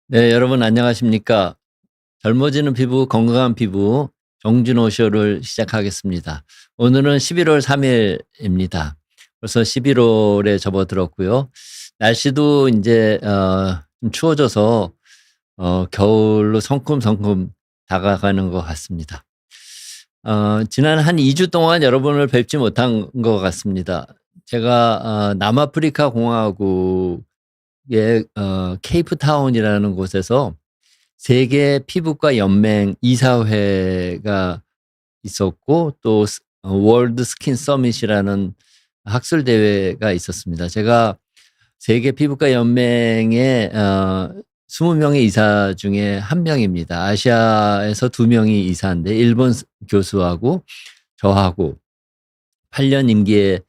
네, 여러분 안녕하십니까? 젊어지는 피부, 건강한 피부 정준호 쇼를 시작하겠습니다. 오늘은 11월 3일입니다. 벌써 11월에 접어들었고요. 날씨도 이제 좀 추워져서 겨울로 성큼성큼 다가가는 것 같습니다. 지난 한 2주 동안 여러분을 뵙지 못한 것 같습니다. 제가 남아프리카 공화국의 케이프타운이라는 곳에서 세계 피부과 연맹 이사회가 있었고 또 월드 스킨 서밋이라는 학술 대회가 있었습니다. 제가 세계 피부과 연맹의 20명의 이사 중에 한 명입니다. 아시아에서 2명이 이사인데 일본 교수하고 저하고 8년 임기의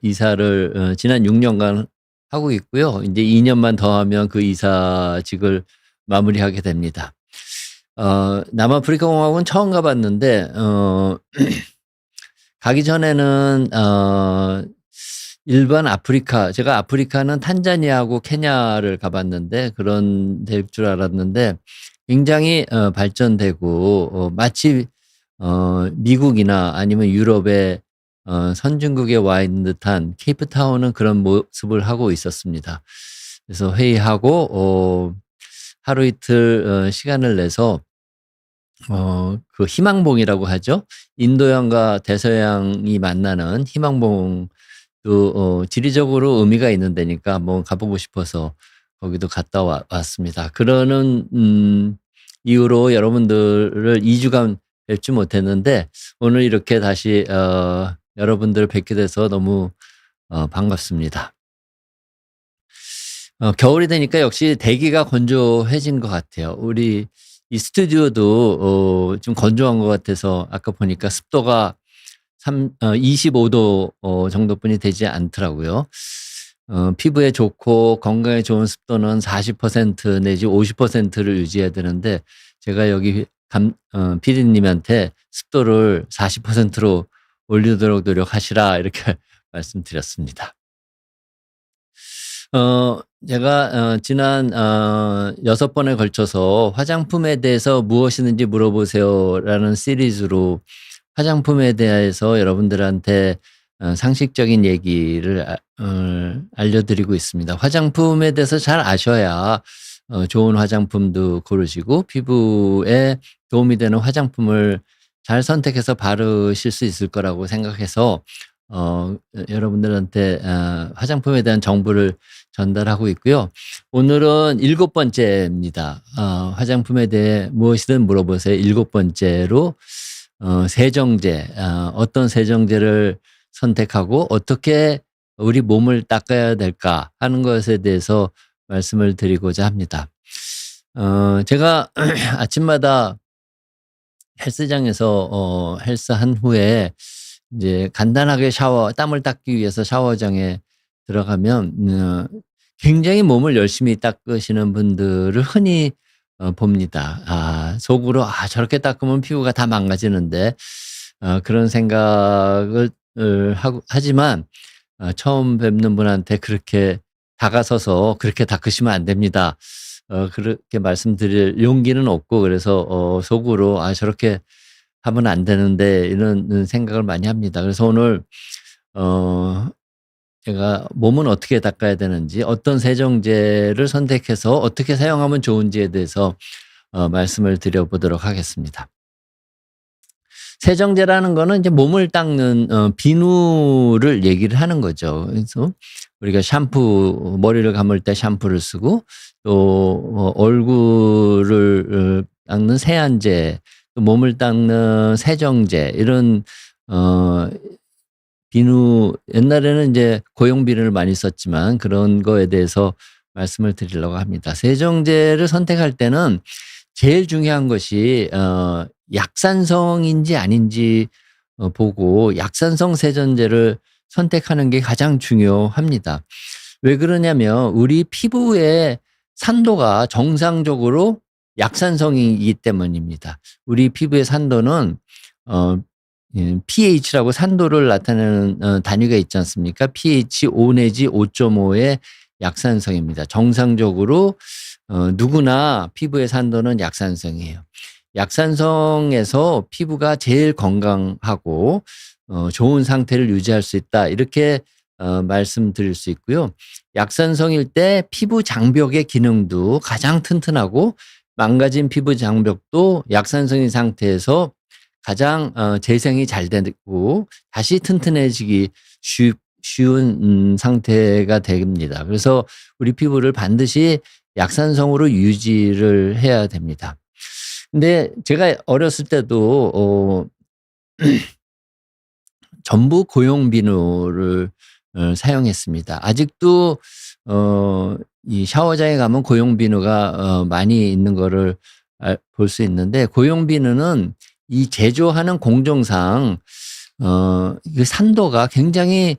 이사를 지난 6년간 하고 있고요. 이제 2년만 더 하면 그 이사직을 마무리하게 됩니다. 남아프리카 공화국은 처음 가봤는데 가기 전에는 일반 아프리카, 제가 아프리카는 탄자니아하고 케냐를 가봤는데 그런 될 줄 알았는데 굉장히 발전되고 마치 미국이나 아니면 유럽의 선진국에 와 있는 듯한 케이프타운은 그런 모습을 하고 있었습니다. 그래서 회의하고 하루 이틀 시간을 내서 그 희망봉이라고 하죠. 인도양과 대서양이 만나는 희망봉도 지리적으로 의미가 있는 데니까 한번 가보고 싶어서 거기도 갔다 왔습니다. 그러는 이후로 여러분들을 2주간 뵙지 못했는데 오늘 이렇게 다시 여러분들을 뵙게 돼서 너무 반갑습니다. 겨울이 되니까 역시 대기가 건조해진 것 같아요. 우리 이 스튜디오도 좀 건조한 것 같아서 아까 보니까 습도가 25도 정도뿐이 되지 않더라고요. 피부에 좋고 건강에 좋은 습도는 40% 내지 50%를 유지해야 되는데 제가 여기 PD님한테 습도를 40%로 올리도록 노력하시라 이렇게 말씀드렸습니다. 제가 지난 6번에 걸쳐서 "화장품에 대해서 무엇이든지 물어보세요."라는 시리즈로 화장품에 대해서 여러분들한테 상식적인 얘기를 알려드리고 있습니다. 화장품에 대해서 잘 아셔야 좋은 화장품도 고르시고 피부에 도움이 되는 화장품을 잘 선택해서 바르실 수 있을 거라고 생각해서 여러분들한테 화장품에 대한 정보를 전달하고 있고요. 오늘은 7번째입니다. 화장품에 대해 무엇이든 물어보세요. 7번째로 세정제, 어떤 세정제를 선택하고 어떻게 우리 몸을 닦아야 될까 하는 것에 대해서 말씀을 드리고자 합니다. 제가 아침마다 헬스장에서 헬스한 후에 이제 간단하게 땀을 닦기 위해서 샤워장에 들어가면 굉장히 몸을 열심히 닦으시는 분들을 흔히 봅니다. 속으로 '저렇게 닦으면 피부가 다 망가지는데.' 그런 생각을 하지만 처음 뵙는 분한테 그렇게 다가서서 "그렇게 닦으시면 안 됩니다." 그렇게 말씀드릴 용기는 없고 그래서 속으로 '저렇게 하면 안 되는데.' 이런 생각을 많이 합니다. 그래서 오늘 어 제가 몸은 어떻게 닦아야 되는지 어떤 세정제를 선택해서 어떻게 사용하면 좋은지에 대해서 말씀을 드려 보도록 하겠습니다. 세정제라는 거는 이제 몸을 닦는 비누를 얘기를 하는 거죠. 그래서 우리가 머리를 감을 때 샴푸를 쓰고 또 얼굴을 닦는 세안제, 또 몸을 닦는 세정제 이런 어 비누 옛날에는 이제 고용 비누를 많이 썼지만 그런 거에 대해서 말씀을 드리려고 합니다. 세정제를 선택할 때는 제일 중요한 것이 약산성인지 아닌지 보고 약산성 세정제를 선택하는 게 가장 중요합니다. 왜 그러냐면 우리 피부의 산도가 정상적으로 약산성이기 때문입니다. 우리 피부의 산도는 어 pH라고 산도를 나타내는 단위가 있지 않습니까? pH 5 내지 5.5의 약산성입니다. 정상적으로 누구나 피부의 산도는 약산성이에요. 약산성에서 피부가 제일 건강하고 좋은 상태를 유지할 수 있다. 이렇게 말씀드릴 수 있고요. 약산성일 때 피부 장벽의 기능도 가장 튼튼하고 망가진 피부 장벽도 약산성인 상태에서 가장 재생이 잘 되고 다시 튼튼해지기 쉬운 상태가 됩니다. 그래서 우리 피부를 반드시 약산성으로 유지를 해야 됩니다. 근데 제가 어렸을 때도 전부 고용 비누를 사용했습니다. 아직도 이 샤워장에 가면 고용 비누가 많이 있는 거를 볼 수 있는데, 고용 비누는 이 제조하는 공정상 이 산도가 굉장히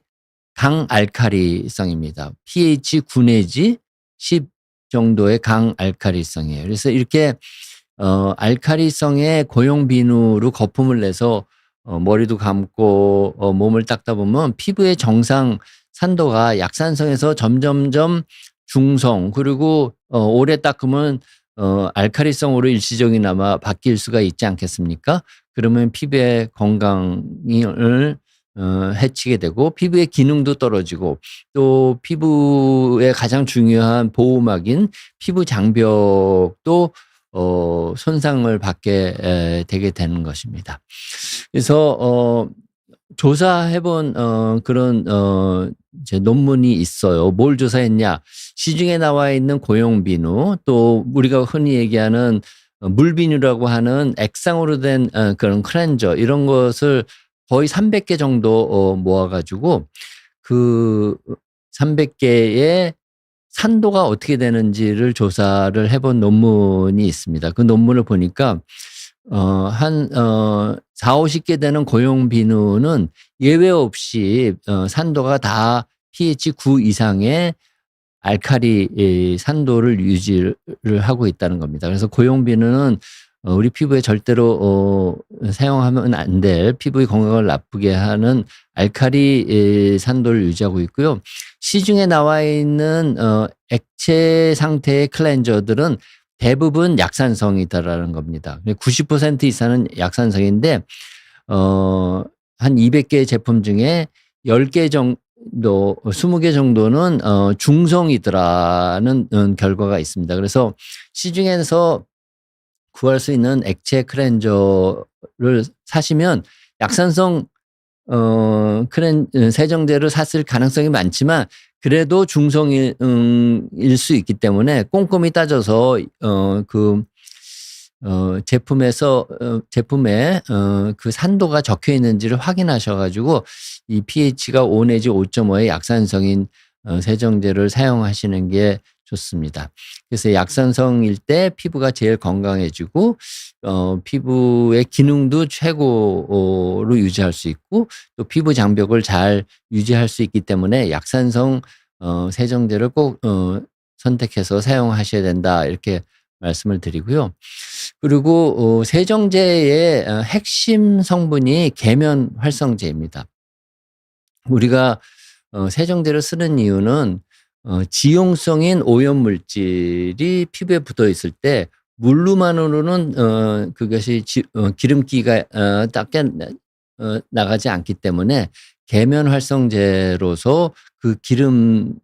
강알칼리성입니다. pH 9 내지 10 정도의 강알칼리성이에요. 그래서 이렇게 알칼리성의 고용 비누로 거품을 내서 머리도 감고 몸을 닦다 보면 피부의 정상 산도가 약산성에서 점점점 중성, 그리고 오래 닦으면 알칼리성으로 일시적이나마 바뀔 수가 있지 않겠습니까? 그러면 피부의 건강을 해치게 되고 피부의 기능도 떨어지고 또 피부의 가장 중요한 보호막인 피부 장벽도 손상을 받게 되게 되는 것입니다. 그래서 조사해본 그런 이제 논문이 있어요. 뭘 조사했냐? 시중에 나와 있는 고용 비누, 또 우리가 흔히 얘기하는 물비누라고 하는 액상으로 된 그런 클렌저, 이런 것을 거의 300개 정도 모아가지고 그 300개의 산도가 어떻게 되는지를 조사를 해본 논문이 있습니다. 그 논문을 보니까 한 40-50개 되는 고용 비누는 예외 없이 산도가 다 pH 9 이상의 알칼리 산도를 유지를 하고 있다는 겁니다. 그래서 고용 비누는 우리 피부에 절대로 사용하면 안 될, 피부의 건강을 나쁘게 하는 알칼리 산도를 유지하고 있고요. 시중에 나와 있는 액체 상태의 클렌저들은 대부분 약산성이다라는 겁니다. 90% 이상은 약산성인데 한 200개 제품 중에 10개 정도, 20개 정도는 중성이더라는 결과가 있습니다. 그래서 시중에서 구할 수 있는 액체 클렌저를 사시면 약산성 세정제를 샀을 가능성이 많지만 그래도 중성일 수 있기 때문에 꼼꼼히 따져서 제품에 그 산도가 적혀 있는지를 확인하셔 가지고 이 pH가 5 내지 5.5의 약산성인 세정제를 사용하시는 게 좋습니다. 그래서 약산성일 때 피부가 제일 건강해지고 피부의 기능도 최고로 유지할 수 있고 또 피부 장벽을 잘 유지할 수 있기 때문에 약산성 세정제를 꼭 선택해서 사용하셔야 된다, 이렇게 말씀을 드리고요. 그리고 세정제의 핵심 성분이 계면 활성제입니다. 우리가 세정제를 쓰는 이유는 지용성인 오염물질이 피부에 붙어 있을 때 물로만으로는 그것이 기름기가 닦여 나가지 않기 때문에 계면 활성제로서 그 기름기가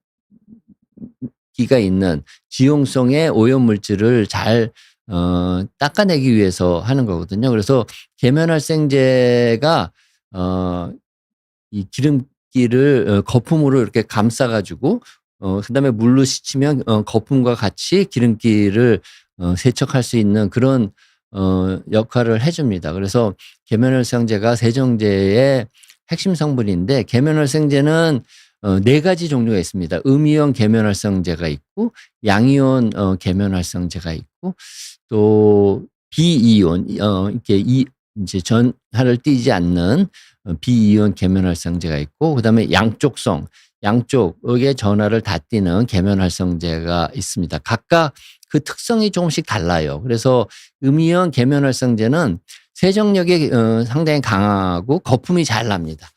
있는 지용성의 오염물질을 잘 닦아내기 위해서 하는 거거든요. 그래서 계면 활성제가 이 기름기를 거품으로 이렇게 감싸 가지고 그다음에 물로 씻으면 거품과 같이 기름기를 세척할 수 있는 그런 역할을 해 줍니다. 그래서 계면활성제가 세정제의 핵심 성분인데, 계면활성제는 4가지 종류가 있습니다. 음이온 계면활성제가 있고 양이온 계면활성제가 있고 또 비이온 이렇게 이제 전하를 띠지 않는 비이온 계면활성제가 있고 그다음에 양쪽의 전하를 다 띠는 계면활성제가 있습니다. 각각 그 특성이 조금씩 달라요. 그래서 음이온 계면활성제는 세정력이 상당히 강하고 거품이 잘 납니다.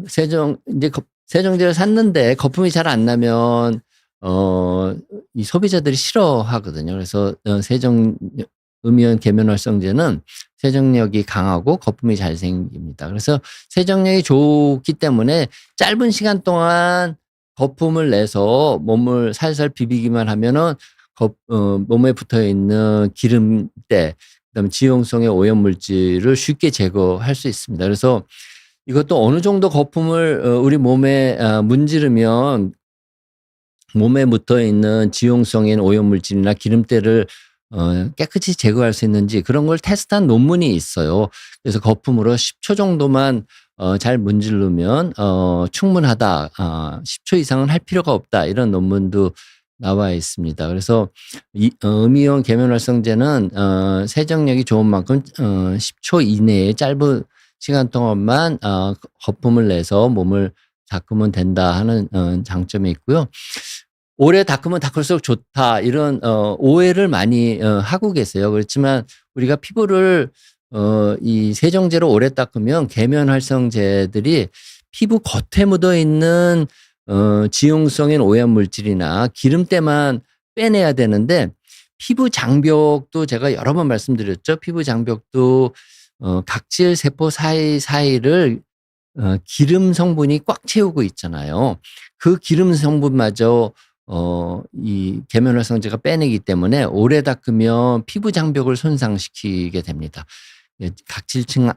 세정제를 샀는데 거품이 잘 안 나면 어 이 소비자들이 싫어하거든요. 그래서 세정 음이온 계면활성제는 세정력이 강하고 거품이 잘 생깁니다. 그래서 세정력이 좋기 때문에 짧은 시간 동안 거품을 내서 몸을 살살 비비기만 하면은 몸에 붙어 있는 기름때 그다음에 지용성의 오염물질을 쉽게 제거할 수 있습니다. 그래서 이것도 어느 정도 거품을 우리 몸에 문지르면 몸에 묻어 있는 지용성인 오염물질이나 기름때를 깨끗이 제거할 수 있는지 그런 걸 테스트한 논문이 있어요. 그래서 거품으로 10초 정도만 잘 문지르면 충분하다. 10초 이상은 할 필요가 없다. 이런 논문도 나와 있습니다. 그래서 음이온 계면활성제는 세정력이 좋은 만큼 10초 이내에 짧은 시간 동안만 거품을 내서 몸을 닦으면 된다 하는 장점이 있고요. 오래 닦으면 닦을수록 좋다 이런 오해를 많이 하고 계세요. 그렇지만 우리가 피부를 이 세정제로 오래 닦으면 계면활성제들이 피부 겉에 묻어 있는 지용성인 오염물질이나 기름때만 빼내야 되는데 피부 장벽도 제가 여러 번 말씀드렸죠. 피부 장벽도 각질 세포 사이사이를 기름 성분이 꽉 채우고 있잖아요. 그 기름 성분마저 이 계면활성제가 빼내기 때문에 오래 닦으면 피부 장벽을 손상시키게 됩니다. 예, 각질층을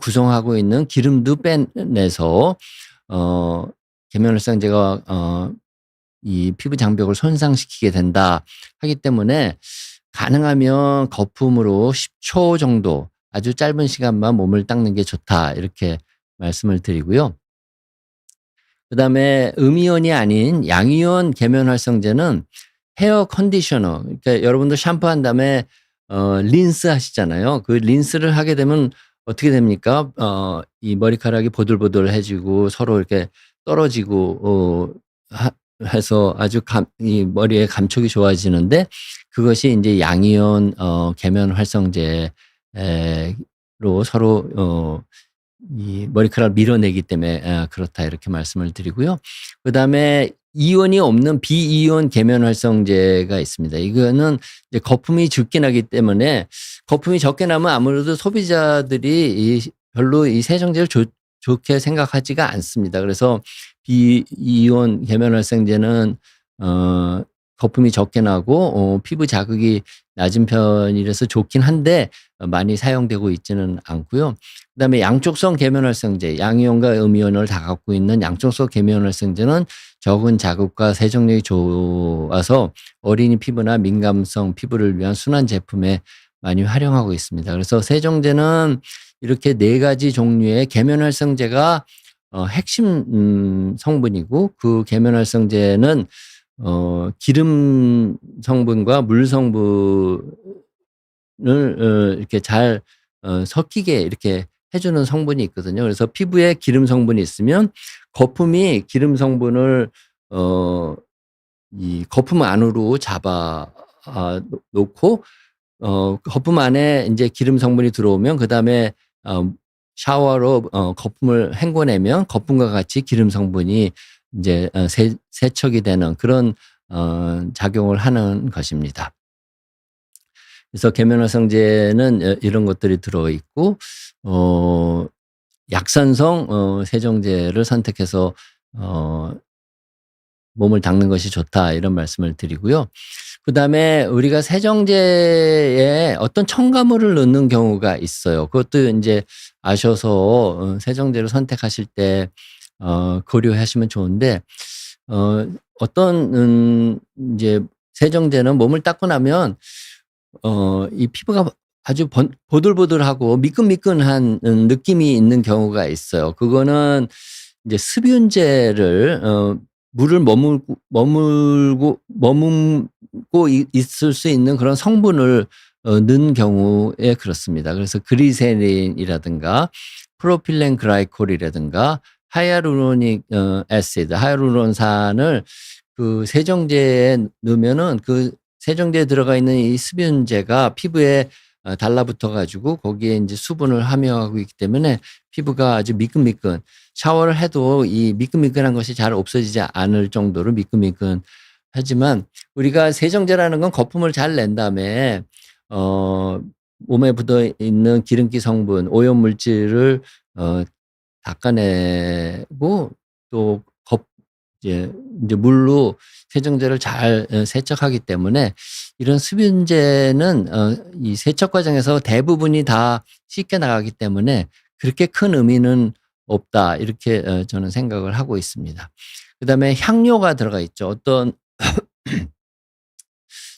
구성하고 있는 기름도 빼내서 계면활성제가 이 피부 장벽을 손상시키게 된다 하기 때문에 가능하면 거품으로 10초 정도 아주 짧은 시간만 몸을 닦는 게 좋다 이렇게 말씀을 드리고요. 그다음에 음이온이 아닌 양이온 계면활성제는 헤어 컨디셔너 그러니까 여러분도 샴푸한 다음에 린스 하시잖아요. 그 린스를 하게 되면 어떻게 됩니까? 이 머리카락이 보들보들해지고 서로 이렇게 떨어지고 해서 아주 이 머리의 감촉이 좋아지는데 그것이 인제 양이온 계면활성제로 서로 이 머리카락을 밀어내기 때문에 그렇다 이렇게 말씀을 드리고요. 그다음에 이온이 없는 비이온 계면활성제가 있습니다. 이거는 이제 거품이 적게 나기 때문에 거품이 적게 나면 아무래도 소비자들이 별로 이 세정제를 좋게 생각하지가 않습니다. 그래서 비이온 계면활성제는 거품이 적게 나고 피부 자극이 낮은 편이라서 좋긴 한데 많이 사용되고 있지는 않고요. 그다음에 양쪽성 계면활성제, 양이온과 음이온을 다 갖고 있는 양쪽성 계면활성제는 적은 자극과 세정력이 좋아서 어린이 피부나 민감성 피부를 위한 순환 제품에 많이 활용하고 있습니다. 그래서 세정제는 이렇게 4가지 종류의 계면활성제가 핵심 성분이고 그 계면활성제는 기름 성분과 물 성분을 이렇게 잘 섞이게 이렇게 해 주는 성분이 있거든요. 그래서 피부에 기름 성분이 있으면 거품이 기름 성분을 이 거품 안으로 잡아 놓고 거품 안에 인제 기름 성분이 들어오면 그다음에 샤워로 거품을 헹궈내면 거품과 같이 기름 성분이 인제 세척이 되는 그런 작용을 하는 것입니다. 그래서 계면활성제는 이런 것들이 들어 있고 약산성 세정제를 선택해서 몸을 닦는 것이 좋다 이런 말씀을 드리고요. 그다음에 우리가 세정제에 어떤 첨가물을 넣는 경우가 있어요. 그것도 인제 아셔서 세정제를 선택하실 때 고려하시면 좋은데 어떤 인제 세정제는 몸을 닦고 나면 이 피부가 아주 보들보들하고 미끈미끈한 느낌이 있는 경우가 있어요. 그거는 이제 습윤제를 물을 머금고 있을 수 있는 그런 성분을 넣은 경우에 그렇습니다. 그래서 그리세린이라든가 프로필렌 글라이콜이라든가 하이알루로닉 애시드, 하이알루론산을 그 세정제에 넣으면은 그 세정제에 들어가 있는 이 습윤제가 피부에 달라붙어 가지고 거기에 인제 수분을 함유하고 있기 때문에 피부가 아주 미끈미끈 샤워를 해도 이 미끈미끈한 것이 잘 없어지지 않을 정도로 미끈미끈 하지만 우리가 세정제라는 건 거품을 잘 낸 다음에 어 몸에 묻어 있는 기름기 성분, 오염 물질을 어 닦아내고 또 이제 물로 세정제를 잘 세척하기 때문에 이런 수분제는 이 세척 과정에서 대부분이 다 씻겨 나가기 때문에 그렇게 큰 의미는 없다. 이렇게 저는 생각을 하고 있습니다. 그다음에 향료가 들어가 있죠. 어떤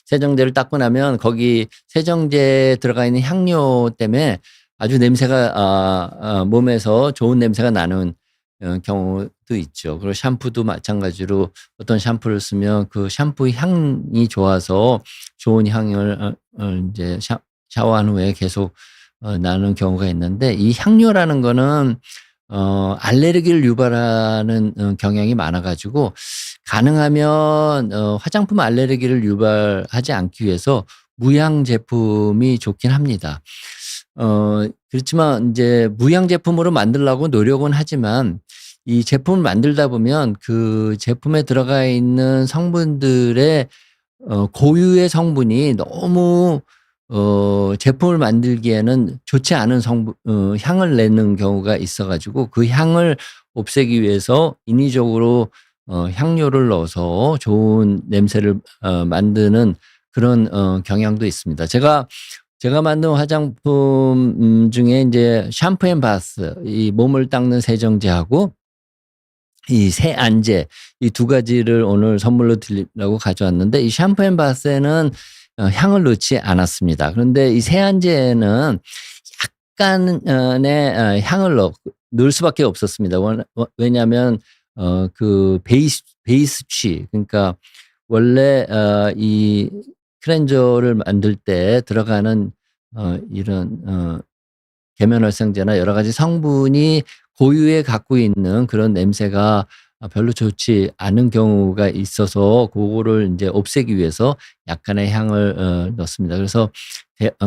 세정제를 닦고 나면 거기 세정제에 들어가 있는 향료 때문에 아주 냄새가 몸에서 좋은 냄새가 나는 경우도 있죠. 그리고 샴푸도 마찬가지로 어떤 샴푸를 쓰면 그 샴푸 향이 좋아서 좋은 향을 인제 샤워한 후에 계속 나는 경우가 있는데, 이 향료라는 거는 알레르기를 유발하는 경향이 많아 가지고 가능하면 화장품 알레르기를 유발하지 않기 위해서 무향 제품이 좋긴 합니다. 그렇지만 인제 무향 제품으로 만들려고 노력은 하지만 이 제품을 만들다 보면 그 제품에 들어가 있는 성분들의 고유의 성분이 너무 제품을 만들기에는 좋지 않은 향을 내는 경우가 있어 가지고 그 향을 없애기 위해서 인위적으로 향료를 넣어서 좋은 냄새를 만드는 그런 경향도 있습니다. 제가 만든 화장품 중에 인제 샴푸 앤 바스, 이 몸을 닦는 세정제하고 이 세안제, 이 두 가지를 오늘 선물로 드리려고 가져왔는데, 이 샴푸 앤 바스에는 향을 넣지 않았습니다. 그런데 이 세안제에는 약간의 향을 넣을 수밖에 없었습니다. 왜냐하면 그 베이스 취, 그러니까 원래 이 클렌저를 만들 때 들어가는 이런 계면활성제나 여러 가지 성분이 고유에 갖고 있는 그런 냄새가 별로 좋지 않은 경우가 있어서 그거를 인제 없애기 위해서 약간의 향을 넣습니다. 그래서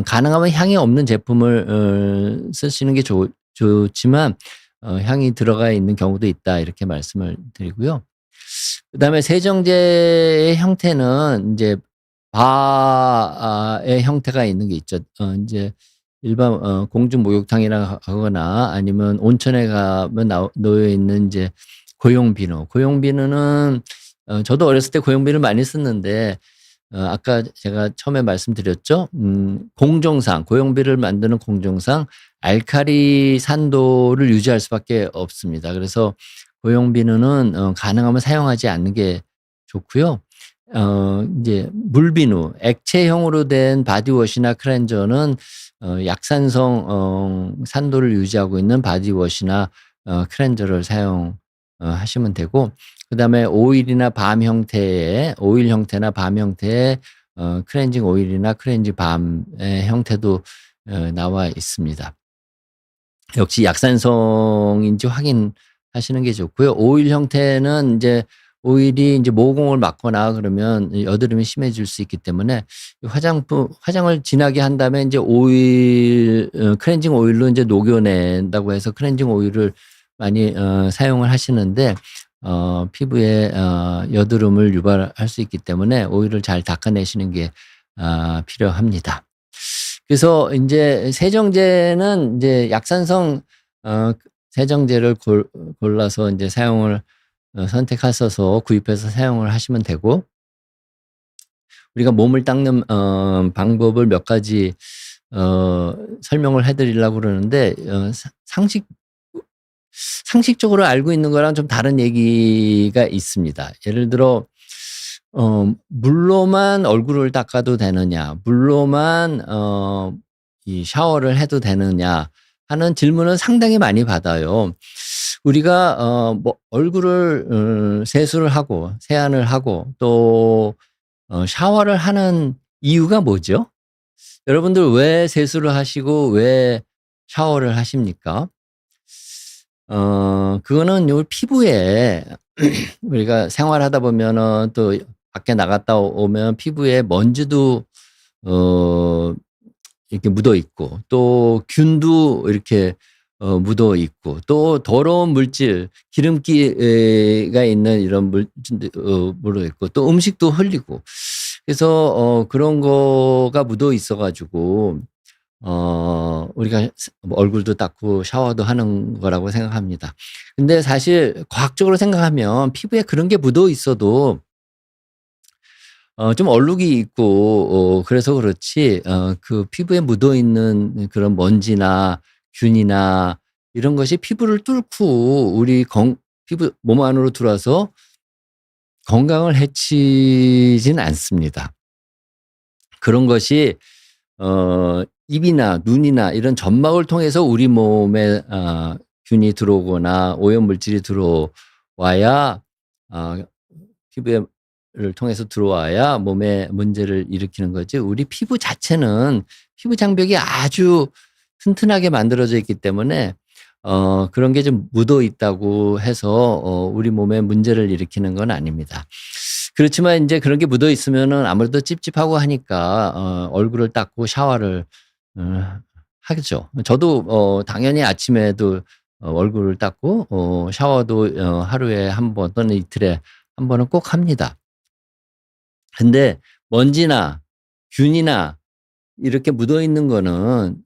가능하면 향이 없는 제품을 쓰시는 게 좋지만 향이 들어가 있는 경우도 있다, 이렇게 말씀을 드리고요. 그다음에 세정제의 형태는 인제 바의 형태가 있는 게 있죠. 인제 일반 공중 목욕탕이나 하거나 아니면 온천에 가면 놓여 있는 인제 고용비누는 저도 어렸을 때 고용비누를 많이 썼는데 아까 제가 처음에 말씀드렸죠. 공정상, 고용비를 만드는 공정상 알칼리 산도를 유지할 수밖에 없습니다. 그래서 고용비누는 가능하면 사용하지 않는 게 좋고요. 인제 물비누, 액체형으로 된 바디워시나 클렌저는 약산성 산도를 유지하고 있는 바디워시나 클렌저를 하시면 되고, 그다음에 오일 형태나 밤 형태의 클렌징 오일이나 클렌징 밤의 형태도 나와 있습니다. 역시 약산성인지 확인하시는 게 좋고요. 오일 형태는 인제 오일이 인제 모공을 막거나 그러면 여드름이 심해질 수 있기 때문에 화장을 진하게 한 다음에 인제 클렌징 오일로 인제 녹여낸다고 해서 클렌징 오일을 많이 사용을 하시는데 피부에 여드름을 유발할 수 있기 때문에 오일을 잘 닦아내시는 게 필요합니다. 그래서 인제 세정제는 인제 약산성 세정제를 골라서 인제 사용을 선택하셔서 구입해서 사용을 하시면 되고, 우리가 몸을 닦는 방법을 몇 가지 설명을 해 드리려고 그러는데, 상식적으로 알고 있는 거랑 좀 다른 얘기가 있습니다. 예를 들어 물로만 얼굴을 닦아도 되느냐, 물로만 이 샤워를 해도 되느냐 하는 질문을 상당히 많이 받아요. 우리가 뭐 얼굴을 세수를 하고 세안을 하고 또 샤워를 하는 이유가 뭐죠? 여러분들 왜 세수를 하시고 왜 샤워를 하십니까? 그거는 요 피부에 우리가 생활하다 보면은 또 밖에 나갔다 오면 피부에 먼지도 어 이렇게 묻어 있고 또 균도 이렇게 묻어 있고 또 더러운 물질 기름기가 있는 이런 물질들 묻어 있고 또 음식도 흘리고 그래서 그런 거가 묻어 있어 가지고 우리가 얼굴도 닦고 샤워도 하는 거라고 생각합니다. 근데 사실 과학적으로 생각하면 피부에 그런 게 묻어 있어도 좀 얼룩이 있고 그래서 그렇지 그 피부에 묻어 있는 그런 먼지나 균이나 이런 것이 피부를 뚫고 우리 피부 몸 안으로 들어와서 건강을 해치진 않습니다. 그런 것이 입이나 눈이나 이런 점막을 통해서 우리 몸에 균이 들어오거나 오염물질이 들어와야 피부를 통해서 들어와야 몸에 문제를 일으키는 거지 우리 피부 자체는 피부 장벽이 아주 튼튼하게 만들어져 있기 때문에 그런 게 좀 묻어 있다고 해서 우리 몸에 문제를 일으키는 건 아닙니다. 그렇지만 인제 그런 게 묻어 있으면은 아무래도 찝찝하고 하니까 얼굴을 닦고 샤워를 하겠죠. 저도 당연히 아침에도 얼굴을 닦고 샤워도 하루에 한 번 또는 이틀에 한 번은 꼭 합니다. 근데 먼지나 균이나 이렇게 묻어 있는 거는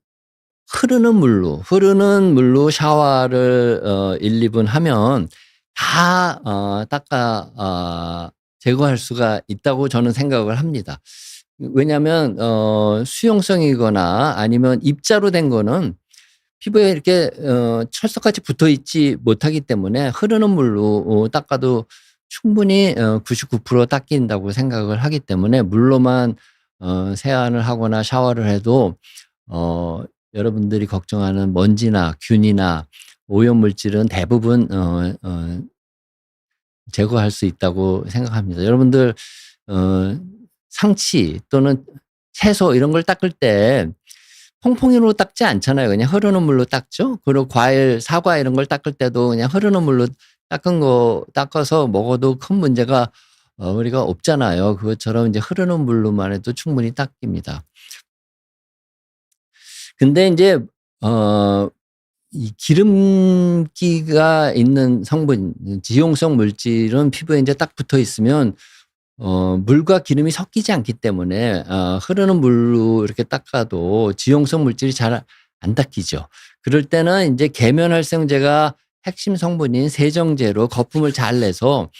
흐르는 물로 샤워를 1-2분 하면 다 닦아 제거할 수가 있다고 저는 생각을 합니다. 왜냐하면 수용성이거나 아니면 입자로 된 거는 피부에 이렇게 철석같이 붙어 있지 못하기 때문에 흐르는 물로 닦아도 충분히 99% 닦인다고 생각을 하기 때문에 물로만 세안을 하거나 샤워를 해도 여러분들이 걱정하는 먼지나 균이나 오염물질은 대부분 제거할 수 있다고 생각합니다. 여러분들 상치 또는 채소 이런 걸 닦을 때 퐁퐁이로 닦지 않잖아요. 그냥 흐르는 물로 닦죠. 그리고 과일, 사과 이런 걸 닦을 때도 그냥 흐르는 물로 닦은 거 닦아서 먹어도 큰 문제가 우리가 없잖아요. 그것처럼 이제 흐르는 물로만 해도 충분히 닦입니다. 근데 인제 이 기름기가 있는 성분, 지용성 물질은 피부에 인제 딱 붙어 있으면 물과 기름이 섞이지 않기 때문에 흐르는 물로 이렇게 닦아도 지용성 물질이 잘 안 닦이죠. 그럴 때는 인제 계면활성제가 핵심 성분인 세정제로 거품을 잘 내서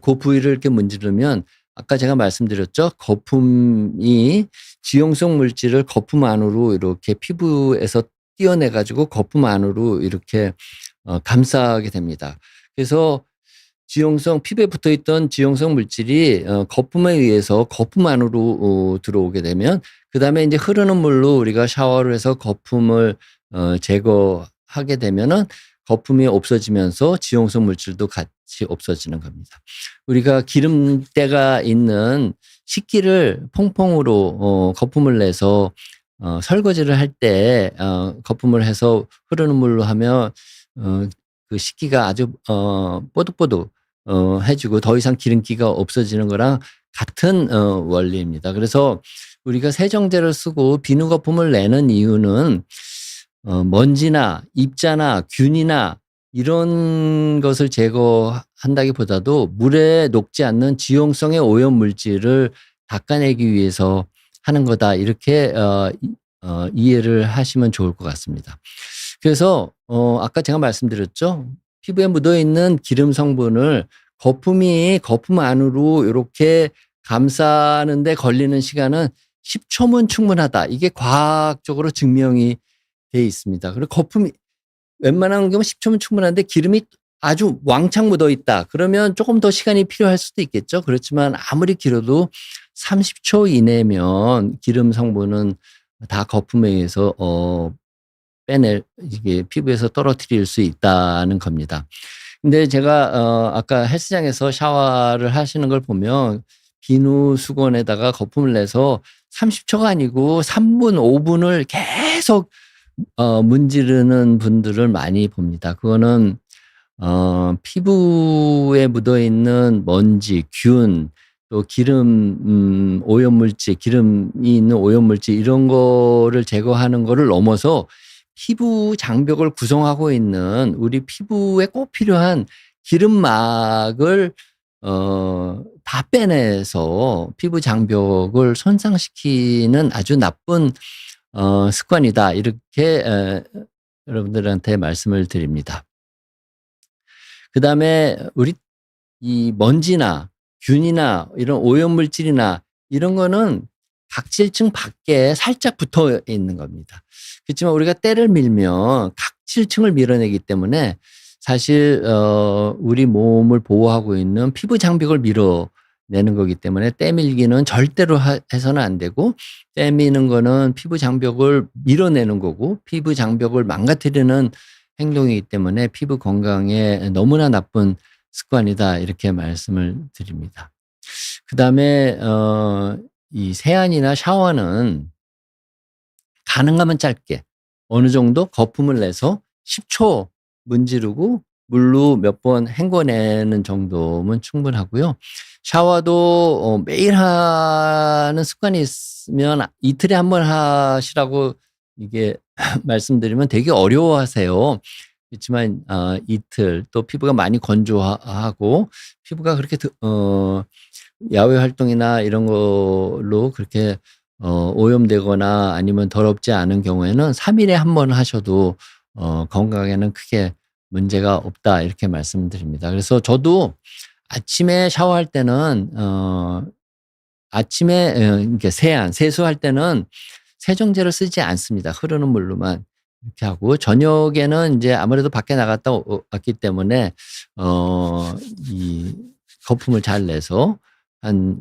그 부위를 이렇게 문지르면 아까 제가 말씀드렸죠. 거품이 지용성 물질을 거품 안으로 이렇게 피부에서 띄어내 가지고 거품 안으로 이렇게 감싸게 됩니다. 그래서 피부에 붙어 있던 지용성 물질이 거품에 의해서 거품 안으로 들어오게 되면 그다음에 인제 흐르는 물로 우리가 샤워를 해서 거품을 제거하게 되면은 거품이 없어지면서 지용성 물질도 같이 없어지는 겁니다. 우리가 기름때가 있는 식기를 퐁퐁으로 거품을 내서 설거지를 할 때 거품을 해서 흐르는 물로 하면 그 식기가 아주 뽀득뽀득 해지고 더 이상 기름기가 없어지는 거랑 같은 원리입니다. 그래서 우리가 세정제를 쓰고 비누 거품을 내는 이유는 먼지나 입자나 균이나 이런 것을 제거한다기보다도 물에 녹지 않는 지용성의 오염 물질을 닦아내기 위해서 하는 거다. 이렇게 이해를 하시면 좋을 것 같습니다. 그래서 아까 제가 말씀드렸죠. 피부에 묻어 있는 기름 성분을 거품 안으로 요렇게 감싸는 데 걸리는 시간은 10초면 충분하다. 이게 과학적으로 증명이 돼 있습니다. 그리고 거품이 웬만한 경우 10초면 충분한데 기름이 아주 왕창 묻어 있다. 그러면 조금 더 시간이 필요할 수도 있겠죠. 그렇지만 아무리 길어도 30초 이내면 기름 성분은 다 거품에 의해서 이게 피부에서 떨어뜨릴 수 있다는 겁니다. 근데 제가 아까 헬스장에서 샤워를 하시는 걸 보면 비누 수건에다가 거품을 내서 30초가 아니고 3분, 5분을 계속 문지르는 분들을 많이 봅니다. 그거는 피부에 묻어 있는 먼지, 균, 또 기름 오염물질, 기름이 있는 오염물질 이런 거를 제거하는 거를 넘어서 피부 장벽을 구성하고 있는 우리 피부에 꼭 필요한 기름막을 다 빼내서 피부 장벽을 손상시키는 아주 나쁜 습관이다. 이렇게 여러분들한테 말씀을 드립니다. 그다음에 우리 이 먼지나 균이나 이런 오염물질이나 이런 거는 각질층 밖에 살짝 붙어 있는 겁니다. 그렇지만 우리가 때를 밀면 각질층을 밀어내기 때문에 사실 우리 몸을 보호하고 있는 피부 장벽을 밀어내는 거기 때문에 때 밀기는 절대로 해서는 안 되고, 때 미는 거는 피부 장벽을 밀어내는 거고 피부 장벽을 망가뜨리는 행동이기 때문에 피부 건강에 너무나 나쁜 습관이다. 이렇게 말씀을 드립니다. 그다음에 이 세안이나 샤워는 가능하면 짧게 어느 정도 거품을 내서 10초 문지르고 물로 몇 번 헹궈내는 정도면 충분하고요. 샤워도 매일 하는 습관이 있으면 이틀에 한 번 하시라고 이게 말씀드리면 되게 어려워하세요. 그렇지만 이틀, 또 피부가 많이 건조하고 피부가 그렇게 야외 활동이나 이런 걸로 그렇게 오염되거나 아니면 더럽지 않은 경우에는 3일에 한 번 하셔도 건강에는 크게 문제가 없다. 이렇게 말씀드립니다. 그래서 저도 아침에 샤워할 때는 아침에 이렇게 세수할 때는 세정제를 쓰지 않습니다. 흐르는 물로만 이렇게 하고, 저녁에는 이제 아무래도 밖에 나갔다 왔기 때문에 이 거품을 잘 내서 한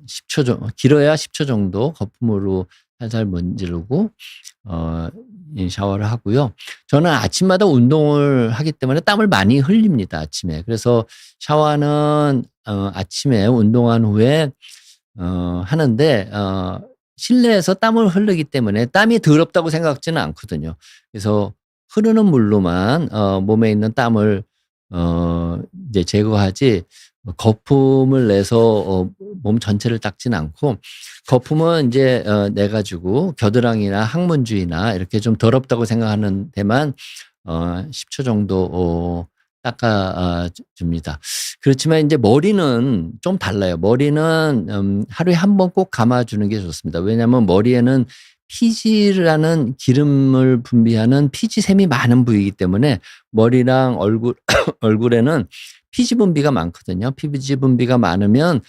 10초 정도, 길어야 10초 정도 거품으로 살살 문지르고 이 샤워를 하고요. 저는 아침마다 운동을 하기 때문에 땀을 많이 흘립니다, 아침에. 그래서 샤워는 아침에 운동한 후에 하는데 실내에서 땀을 흐르기 때문에 땀이 더럽다고 생각지는 않거든요. 그래서 흐르는 물로만 몸에 있는 땀을 이제 제거하지 거품을 내서 몸 전체를 닦지는 않고, 거품은 이제 내 가지고 겨드랑이나 항문주위나 이렇게 좀 더럽다고 생각하는 데만 10초 정도 닦아 줍니다. 그렇지만 이제 머리는 좀 달라요. 머리는 하루에 한 번 꼭 감아 주는 게 좋습니다. 왜냐하면 머리에는 피지라는 기름을 분비하는 피지샘이 많은 부위이기 때문에 머리랑 얼굴에는 피지 분비가 많거든요. 피지 분비가 많으면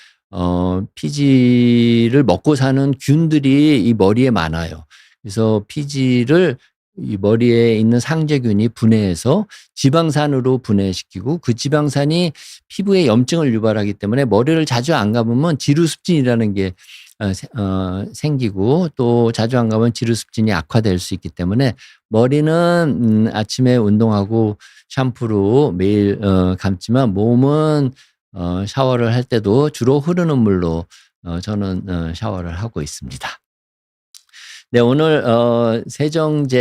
피지를 먹고 사는 균들이 이 머리에 많아요. 그래서 피지를 이 머리에 있는 상재균이 분해해서 지방산으로 분해시키고, 그 지방산이 피부에 염증을 유발하기 때문에 머리를 자주 안 감으면 지루습진이라는 게 생기고, 또 자주 안 감으면 지루습진이 악화될 수 있기 때문에 머리는 아침에 운동하고 샴푸로 매일 감지만 몸은 샤워를 할 때도 주로 흐르는 물로 저는 샤워를 하고 있습니다. 네, 오늘 세정제를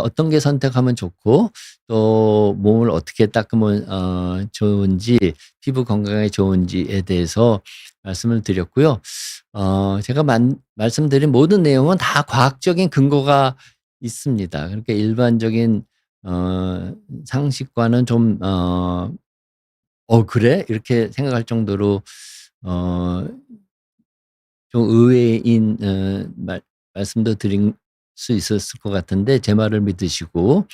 어떤 게 선택하면 좋고 또 몸을 어떻게 닦으면 좋은지, 피부 건강에 좋은지에 대해서 말씀을 드렸고요. 제가 말씀드린 모든 내용은 다 과학적인 근거가 있습니다. 그러니까 일반적인 상식과는 좀 그래? 이렇게 생각할 정도로 좀 의외인 말씀도 드릴 수 있었을 것 같은데, 제 말을 믿으시고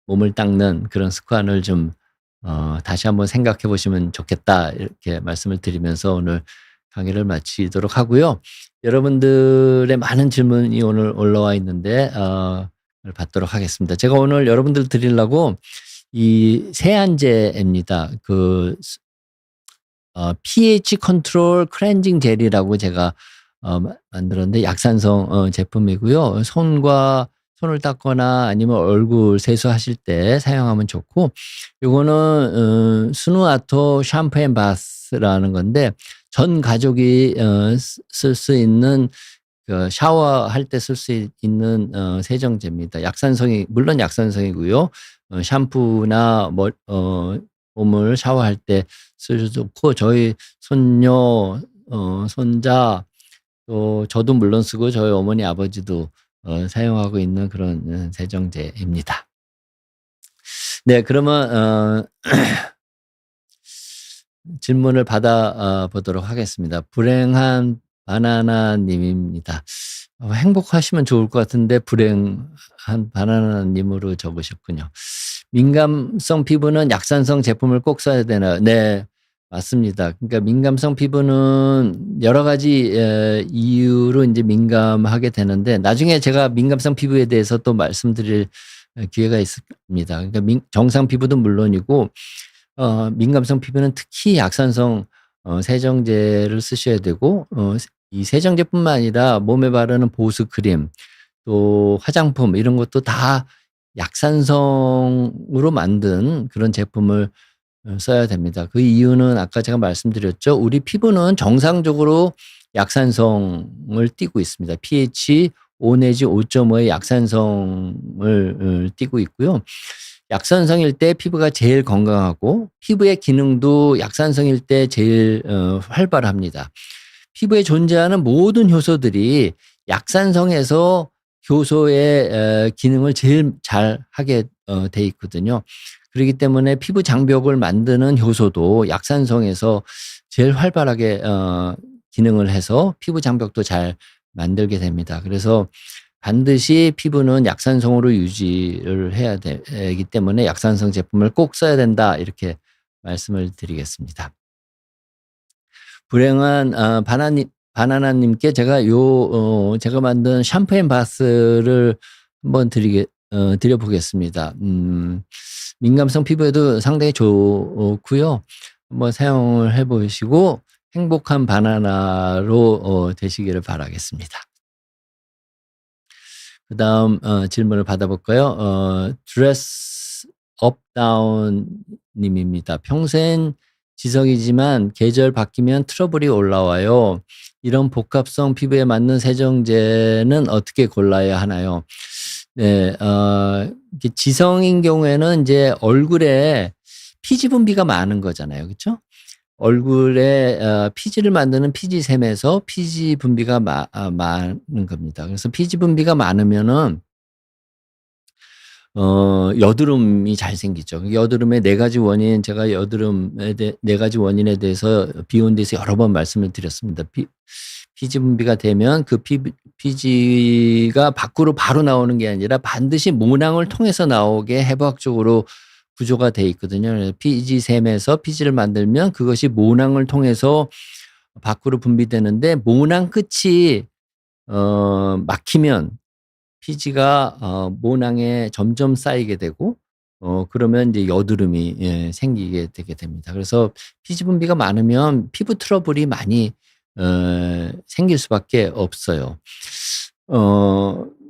몸을 닦는 그런 습관을 좀 다시 한번 생각해 보시면 좋겠다. 이렇게 말씀을 드리면서 오늘 강의를 마치도록 하고요. 여러분들의 많은 질문이 오늘 올라와 있는데 받도록 하겠습니다. 제가 오늘 여러분들 드리려고 이 세안제입니다. 그 pH 컨트롤 클렌징 젤이라고 제가 만들었는데, 약산성 제품이고요. 손을 닦거나 아니면 얼굴 세수하실 때 사용하면 좋고, 요거는 스누아토 샴푸 앤 바스라는 건데, 전 가족이 쓸 수 있는 그 샤워할 때 쓸 수 있는 세정제입니다. 물론 약산성이고요. 샴푸나 몸을 샤워할 때 쓰셔도 좋고, 저희 손녀, 손자, 또 저도 물론 쓰고 저희 어머니 아버지도 사용하고 있는 그런 세정제입니다. 네, 그러면 질문을 받아 보도록 하겠습니다. 불행한 바나나 님입니다. 행복하시면 좋을 것 같은데 불행한 바나나 님으로 적으셨군요. 민감성 피부는 약산성 제품을 꼭 써야 되나요? 네, 맞습니다. 그러니까 민감성 피부는 여러 가지 이유로 이제 민감하게 되는데, 나중에 제가 민감성 피부에 대해서 또 말씀드릴 기회가 있습니다. 그러니까 정상 피부도 물론이고 민감성 피부는 특히 약산성 세정제를 쓰셔야 되고, 이 세정제뿐만 아니라 몸에 바르는 보습 크림, 또 화장품 이런 것도 다 약산성으로 만든 그런 제품을 써야 됩니다. 그 이유는 아까 제가 말씀드렸죠. 우리 피부는 정상적으로 약산성을 띠고 있습니다. pH 5 내지 5.5의 약산성을 띠고 있고요. 약산성일 때 피부가 제일 건강하고, 피부의 기능도 약산성일 때 제일 활발합니다. 피부에 존재하는 모든 효소들이 약산성에서 효소의 기능을 제일 잘 하게 돼 있거든요. 그렇기 때문에 피부 장벽을 만드는 효소도 약산성에서 제일 활발하게 기능을 해서 피부 장벽도 잘 만들게 됩니다. 그래서 반드시 피부는 약산성으로 유지를 해야 되기 때문에 약산성 제품을 꼭 써야 된다, 이렇게 말씀을 드리겠습니다. 불행한 바나나님께 제가 제가 만든 샴푸 앤 바스를 한번 드려보겠습니다. 민감성 피부에도 상당히 좋고요. 한번 사용을 해보시고 행복한 바나나로 되시기를 바라겠습니다. 그 다음 질문을 받아볼까요? 드레스 업다운 님입니다. 평생 지성이지만 계절 바뀌면 트러블이 올라와요. 이런 복합성 피부에 맞는 세정제는 어떻게 골라야 하나요? 네, 지성인 경우에는 이제 얼굴에 피지 분비가 많은 거잖아요. 그렇죠? 얼굴에 피지를 만드는 피지샘에서 피지 분비가 많은 겁니다. 그래서 피지 분비가 많으면은 여드름이 잘 생기죠. 여드름의 네 가지 원인, 제가 여드름에 네 가지 원인에 대해서 비욘드에서 여러 번 말씀을 드렸습니다. 피지 분비가 되면 그 피지가 밖으로 바로 나오는 게 아니라 반드시 모낭을 통해서 나오게 해부학적으로 구조가 돼 있거든요. 피지샘에서 피지를 만들면 그것이 모낭을 통해서 밖으로 분비되는데, 모낭 끝이 막히면 피지가 모낭에 점점 쌓이게 되고, 그러면 이제 여드름이 생기게 되게 됩니다. 그래서 피지 분비가 많으면 피부 트러블이 많이 생길 수밖에 없어요.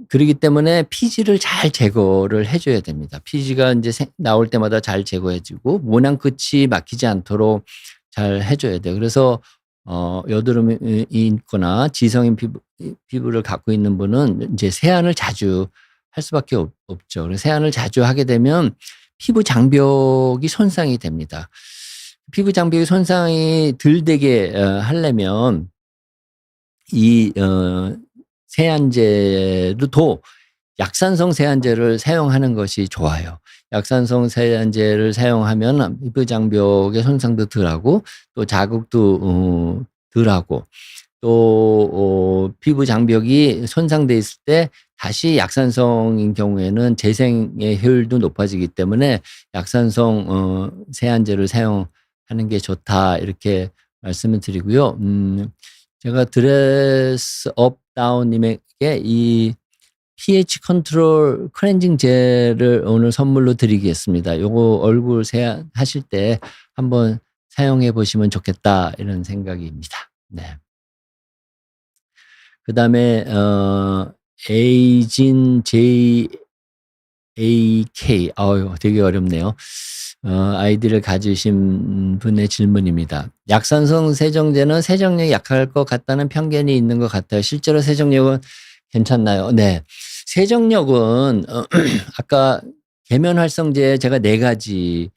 그렇기 때문에 피지를 잘 제거를 해줘야 됩니다. 피지가 이제 나올 때마다 잘 제거해주고 모낭 끝이 막히지 않도록 잘 해줘야 돼요. 그래서 여드름이 있거나 지성인 피부를 갖고 있는 분은 이제 세안을 자주 할 수밖에 없죠. 그래서 세안을 자주 하게 되면 피부 장벽이 손상이 됩니다. 피부 장벽이 손상이 덜 되게 하려면 이 세안제도 약산성 세안제를 사용하는 것이 좋아요. 약산성 세안제를 사용하면 피부 장벽의 손상도 덜하고 또 자극도 덜하고, 또 피부 장벽이 손상돼 있을 때 다시 약산성인 경우에는 재생의 효율도 높아지기 때문에 약산성 세안제를 사용하는 게 좋다, 이렇게 말씀을 드리고요. 제가 드레스 업 다운 님에게 이 pH 컨트롤 클렌징 젤을 오늘 선물로 드리겠습니다. 요거 얼굴 세안하실 때 한번 사용해 보시면 좋겠다, 이런 생각입니다. 네. 그 다음에 에이진 JAK, 되게 어렵네요. 아이디를 가지신 분의 질문입니다. 약산성 세정제는 세정력이 약할 것 같다는 편견이 있는 것 같아요. 실제로 세정력은 괜찮나요? 네. 세정력은 아까 계면활성제 제가 네 가지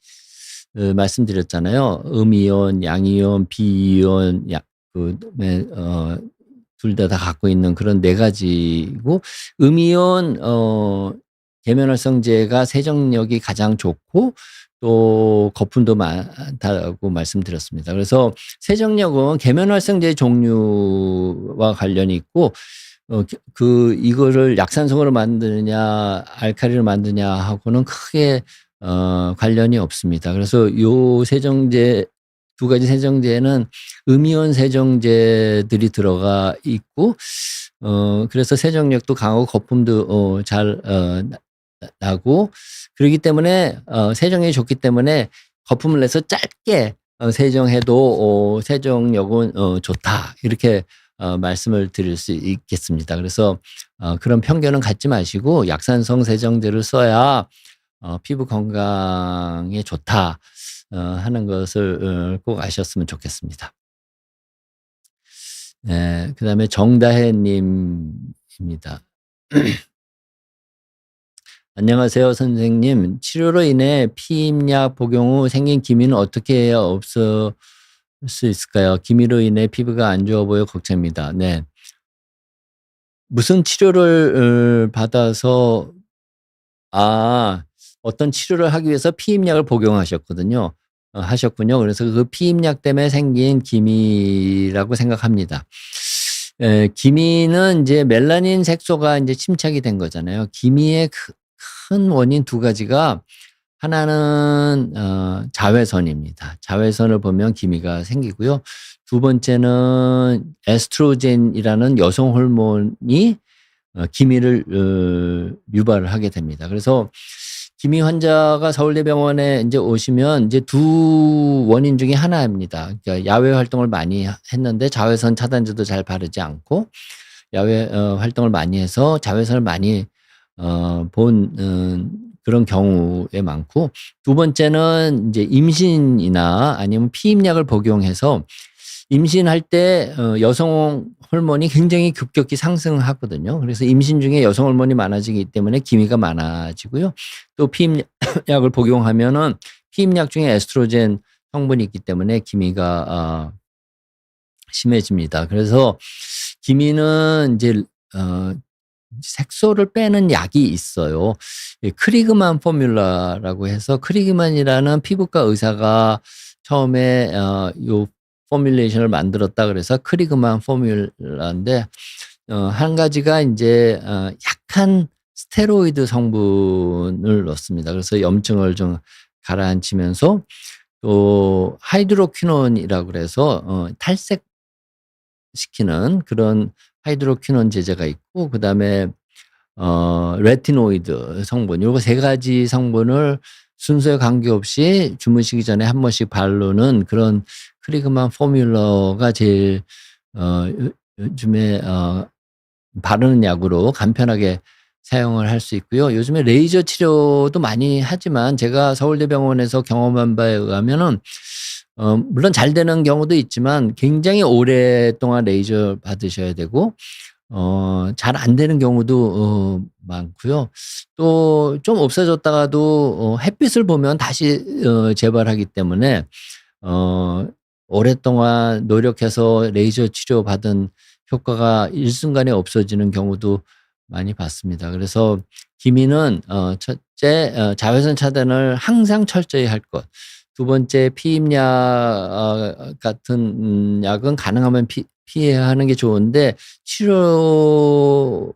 말씀드렸잖아요. 음이온, 양이온, 비이온, 그다음에 둘 다 갖고 있는 그런 4 가지고 음이온 계면활성제가 세정력이 가장 좋고 또 거품도 많다고 말씀드렸습니다. 그래서 세정력은 계면활성제 종류와 관련이 있고 이거를 약산성으로 만드느냐 알칼리로 만드냐 하고는 크게 관련이 없습니다. 그래서 요 세정제 2 가지 세정제에는 음이온 세정제들이 들어가 있고 그래서 세정력도 강하고 거품도 잘 나고 그러기 때문에 세정력이 좋기 때문에 거품을 내서 짧게 세정해도 세정력은 좋다. 이렇게 말씀을 드릴 수 있겠습니다. 그래서 그런 편견은 갖지 마시고 약산성 세정제를 써야 피부 건강에 좋다 하는 것을 꼭 아셨으면 좋겠습니다. 네, 그다음에 정다혜 님입니다. 안녕하세요 선생님. 치료로 인해 피임약 복용 후 생긴 기미는 어떻게 해야 없을 수 있을까요? 기미로 인해 피부가 안 좋아 보여 걱정입니다. 네. 무슨 치료를 받아서 어떤 치료를 하기 위해서 피임약을 복용하셨거든요. 하셨군요. 그래서 그 피임약 때문에 생긴 기미라고 생각합니다. 기미는 이제 멜라닌 색소가 이제 침착이 된 거잖아요. 기미의 큰 원인 2 가지가 하나는 자외선입니다. 자외선을 보면 기미가 생기고요. 2 번째는 에스트로겐이라는 여성 호르몬이 기미를 유발을 하게 됩니다. 그래서 기미 환자가 서울대병원에 인제 오시면 이제 2 원인 중에 하나입니다. 그러니까 야외 활동을 많이 했는데 자외선 차단제도 잘 바르지 않고 야외 활동을 많이 해서 자외선을 많이 본 그런 경우에 많고 2 번째는 인제 임신이나 아니면 피임약을 복용해서 임신할 때 여성 호르몬이 굉장히 급격히 상승하거든요. 그래서 임신 중에 여성 호르몬이 많아지기 때문에 기미가 많아지고요. 또 피임약을 복용하면은 피임약 중에 에스트로겐 성분이 있기 때문에 기미가 심해집니다. 그래서 기미는 인제 색소를 빼는 약이 있어요. 크리그만 포뮬라라고 해서 크리그만이라는 피부과 의사가 처음에 요 포뮬레이션을 만들었다 그래서 크리그만 포뮬라인데 한 가지가 인제 약한 스테로이드 성분을 넣습니다. 그래서 염증을 좀 가라앉히면서 또 하이드로퀴논이라고 그래서 탈색시키는 그런 하이드로퀴논 제제가 있고 그다음에 레티노이드 성분 요거 3 가지 성분을 순서에 관계없이 주무시기 전에 한 번씩 바르는 그런 크리그만 포뮬러가 제일 요즘에 바르는 약으로 간편하게 사용을 할 수 있고요. 요즘에 레이저 치료도 많이 하지만 제가 서울대병원에서 경험한 바에 의하면은 물론 잘 되는 경우도 있지만 굉장히 오랫동안 레이저 받으셔야 되고 잘 안 되는 경우도 많고요. 또 좀 없어졌다가도 햇빛을 보면 다시 재발하기 때문에 오랫동안 노력해서 레이저 치료 받은 효과가 일순간에 없어지는 경우도 많이 봤습니다. 그래서 기미는 첫째 자외선 차단을 항상 철저히 할 것. 2 번째 피임약 같은 약은 가능하면 피해야 하는 게 좋은데 치료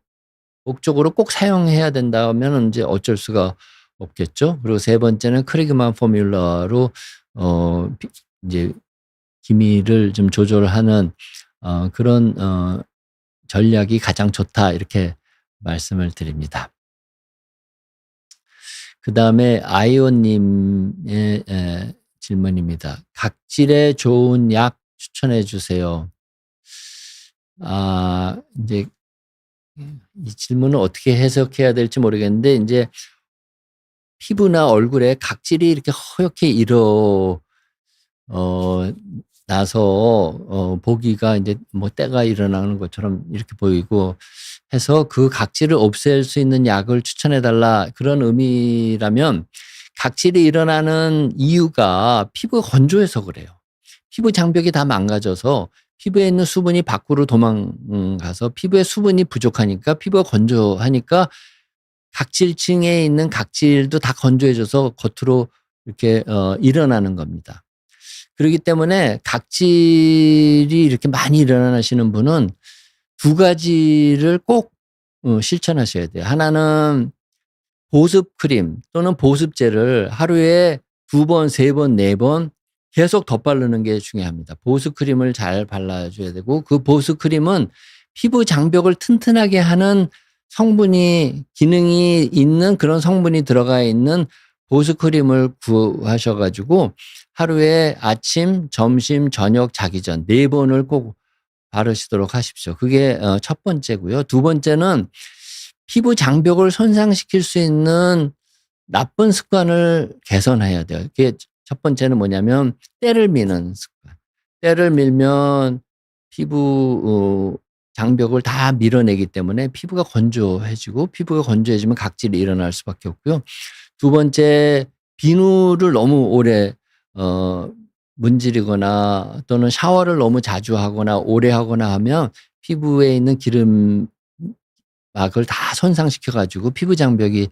목적으로 꼭 사용해야 된다면은 인제 어쩔 수가 없겠죠. 그리고 3 번째는 크리그만 포뮬러로 인제 기미를 좀 조절하는 그런 전략이 가장 좋다 이렇게 말씀을 드립니다. 그다음에 아이온 님의 질문입니다. 각질에 좋은 약 추천해 주세요. 인제 이 질문을 어떻게 해석해야 될지 모르겠는데 인제 피부나 얼굴에 각질이 이렇게 허옇게 나서 보기가 인제 뭐 때가 일어나는 것처럼 이렇게 보이고 해서 그 각질을 없앨 수 있는 약을 추천해 달라 그런 의미라면 각질이 일어나는 이유가 피부가 건조해서 그래요. 피부 장벽이 다 망가져서 피부에 있는 수분이 밖으로 도망가서 피부에 수분이 부족하니까 피부가 건조하니까 각질층에 있는 각질도 다 건조해져서 겉으로 이렇게 일어나는 겁니다. 그렇기 때문에 각질이 이렇게 많이 일어나시는 분은 두 가지를 꼭 실천하셔야 돼요. 하나는 보습 크림 또는 보습제를 하루에 2번, 3번, 4번 계속 덧바르는 게 중요합니다. 보습 크림을 잘 발라줘야 되고, 그 보습 크림은 피부 장벽을 튼튼하게 하는 성분이, 기능이 있는 그런 성분이 들어가 있는 보습 크림을 구하셔가지고 하루에 아침, 점심, 저녁 자기 전 4번을 꼭 바르시도록 하십시오. 그게 첫 번째고요. 두 번째는 피부 장벽을 손상시킬 수 있는 나쁜 습관을 개선해야 돼요. 그게 첫 번째는 뭐냐면 때를 미는 습관. 때를 밀면 피부 장벽을 다 밀어내기 때문에 피부가 건조해지고, 피부가 건조해지면 각질이 일어날 수밖에 없고요. 두 번째, 비누를 너무 오래 문지르거나 또는 샤워를 너무 자주 하거나 오래 하거나 하면 피부에 있는 기름막을 다 손상시켜 가지고 피부 장벽이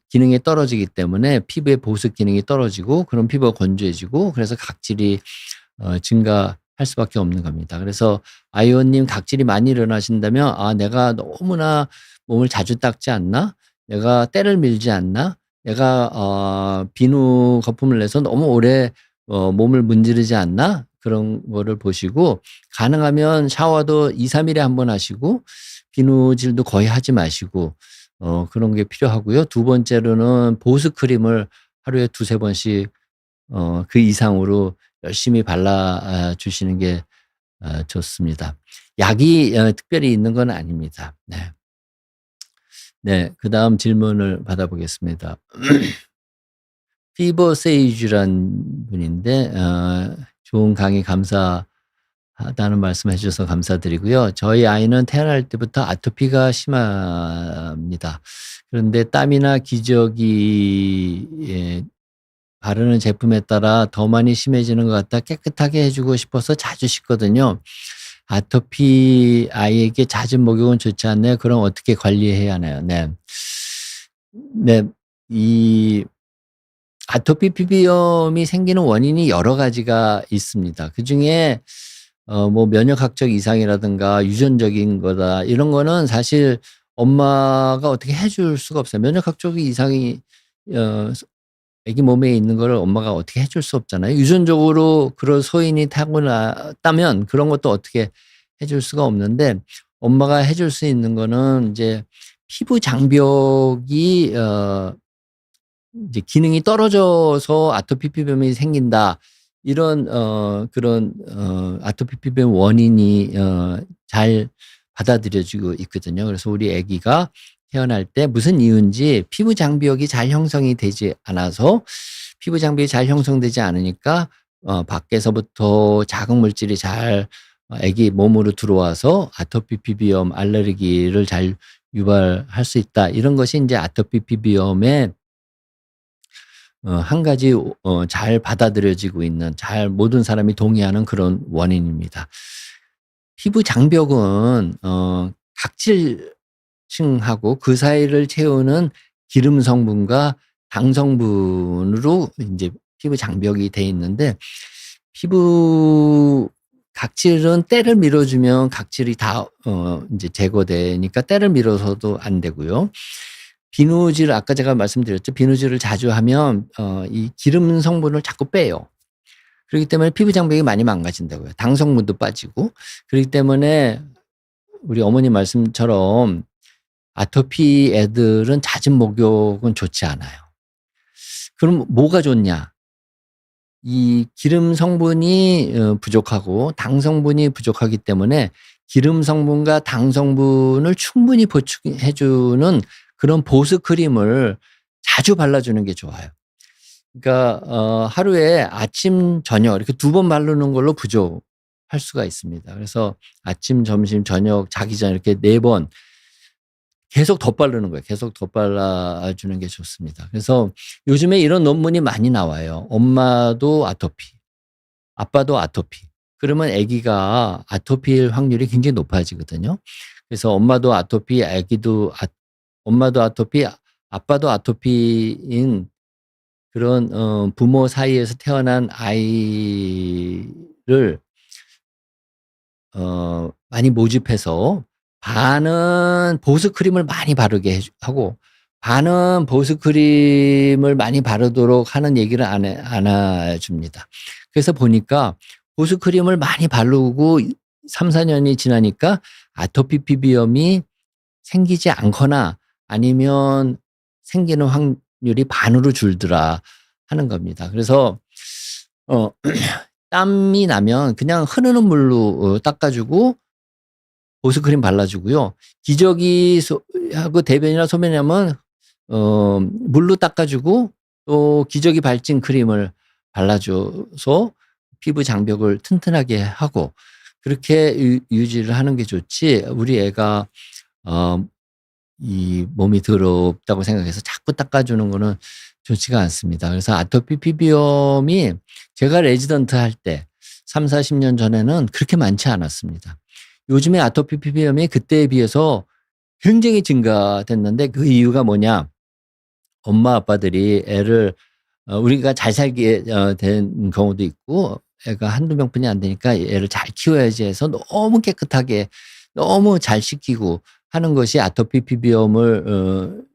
기능이 떨어지기 때문에 피부의 보습 기능이 떨어지고, 그럼 피부가 건조해지고, 그래서 각질이 증가할 수밖에 없는 겁니다. 그래서 아이원님, 각질이 많이 일어나신다면, 아, 내가 너무나 몸을 자주 닦지 않나? 내가 때를 밀지 않나? 내가 비누 거품을 내서 너무 오래 몸을 문지르지 않나? 그런 거를 보시고, 가능하면 샤워도 2, 3일에 한 번 하시고, 비누질도 거의 하지 마시고, 그런 게 필요하고요. 두 번째로는 보습 크림을 하루에 2-3번씩 그 이상으로 열심히 발라 주시는 게 좋습니다. 약이 특별히 있는 건 아닙니다. 네. 네, 그다음 질문을 받아보겠습니다. 피버세이주란 분인데 좋은 강의 감사하다는 말씀해 주셔서 감사드리고요. 저희 아이는 태어날 때부터 아토피가 심합니다. 그런데 땀이나 기저귀에 바르는 제품에 따라 더 많이 심해지는 것 같아 깨끗하게 해주고 싶어서 자주 씻거든요. 아토피 아이에게 잦은 목욕은 좋지 않나요? 그럼 어떻게 관리해야 하나요? 네. 네. 이 아토피 피부염이 생기는 원인이 여러 가지가 있습니다. 그중에 뭐 면역학적 이상이라든가 유전적인 거다, 이런 거는 사실 엄마가 어떻게 해줄 수가 없어요. 면역학적 이상이 아기 몸에 있는 거를 엄마가 어떻게 해줄 수 없잖아요. 유전적으로 그런 소인이 타고났다면 그런 것도 어떻게 해줄 수가 없는데, 엄마가 해줄 수 있는 거는 이제 피부 장벽이 이제 기능이 떨어져서 아토피 피부염이 생긴다, 이런 그런 아토피 피부염 원인이 잘 받아들여지고 있거든요. 그래서 우리 아기가 태어날 때 무슨 이유인지 피부 장벽이 잘 형성이 되지 않아서, 피부 장벽이 잘 형성되지 않으니까 밖에서부터 자극 물질이 잘 아기 몸으로 들어와서 아토피 피부염, 알레르기를 잘 유발할 수 있다. 이런 것이 이제 아토피 피부염의 한 가지 잘 받아들여지고 있는, 잘 모든 사람이 동의하는 그런 원인입니다. 피부 장벽은 각질층하고 그 사이를 채우는 기름 성분과 당 성분으로 이제 피부 장벽이 돼 있는데, 피부 각질은 때를 밀어주면 각질이 다 이제 제거되니까 때를 밀어서도 안 되고요. 비누질, 아까 제가 말씀드렸죠. 비누질을 자주 하면 이 기름 성분을 자꾸 빼요. 그렇기 때문에 피부 장벽이 많이 망가진다고요. 당 성분도 빠지고. 그렇기 때문에 우리 어머님 말씀처럼 아토피 애들은 잦은 목욕은 좋지 않아요. 그럼 뭐가 좋냐? 이 기름 성분이 부족하고 당 성분이 부족하기 때문에 기름 성분과 당 성분을 충분히 보충해 주는 그런 보습 크림을 자주 발라주는 게 좋아요. 그러니까 하루에 아침, 저녁 이렇게 2번 바르는 걸로 부족할 수가 있습니다. 그래서 아침, 점심, 저녁, 자기 전 이렇게 4번 계속 덧바르는 거예요. 계속 덧발라주는 게 좋습니다. 그래서 요즘에 이런 논문이 많이 나와요. 엄마도 아토피, 아빠도 아토피. 그러면 아기가 아토피일 확률이 굉장히 높아지거든요. 그래서 엄마도 아토피, 엄마도 아토피, 아빠도 아토피인 그런 부모 사이에서 태어난 아이를 많이 모집해서 반은 보습크림을 많이 바르게 하고 반은 보습크림을 많이 바르도록 하는 얘기를 안 해줍니다. 그래서 보니까 보습크림을 많이 바르고 3, 4년이 지나니까 아토피 피부염이 생기지 않거나 아니면 생기는 확률이 반으로 줄더라 하는 겁니다. 그래서 땀이 나면 그냥 흐르는 물로 닦아주고 보습크림 발라주고요. 기저귀하고 대변이나 소변이 나면 물로 닦아주고 또 기저귀 발진 크림을 발라줘서 피부 장벽을 튼튼하게 하고 그렇게 유지를 하는 게 좋지. 우리 애가 이 몸이 더럽다고 생각해서 자꾸 닦아주는 거는 좋지가 않습니다. 그래서 아토피 피부염이 제가 레지던트 할 때 3, 40년 전에는 그렇게 많지 않았습니다. 요즘에 아토피 피부염이 그때에 비해서 굉장히 증가됐는데 그 이유가 뭐냐? 엄마 아빠들이 애를 우리가 잘 살게 된 경우도 있고 애가 한두 명뿐이 안 되니까 애를 잘 키워야지 해서 너무 깨끗하게 너무 잘 씻기고 하는 것이 아토피 피부염을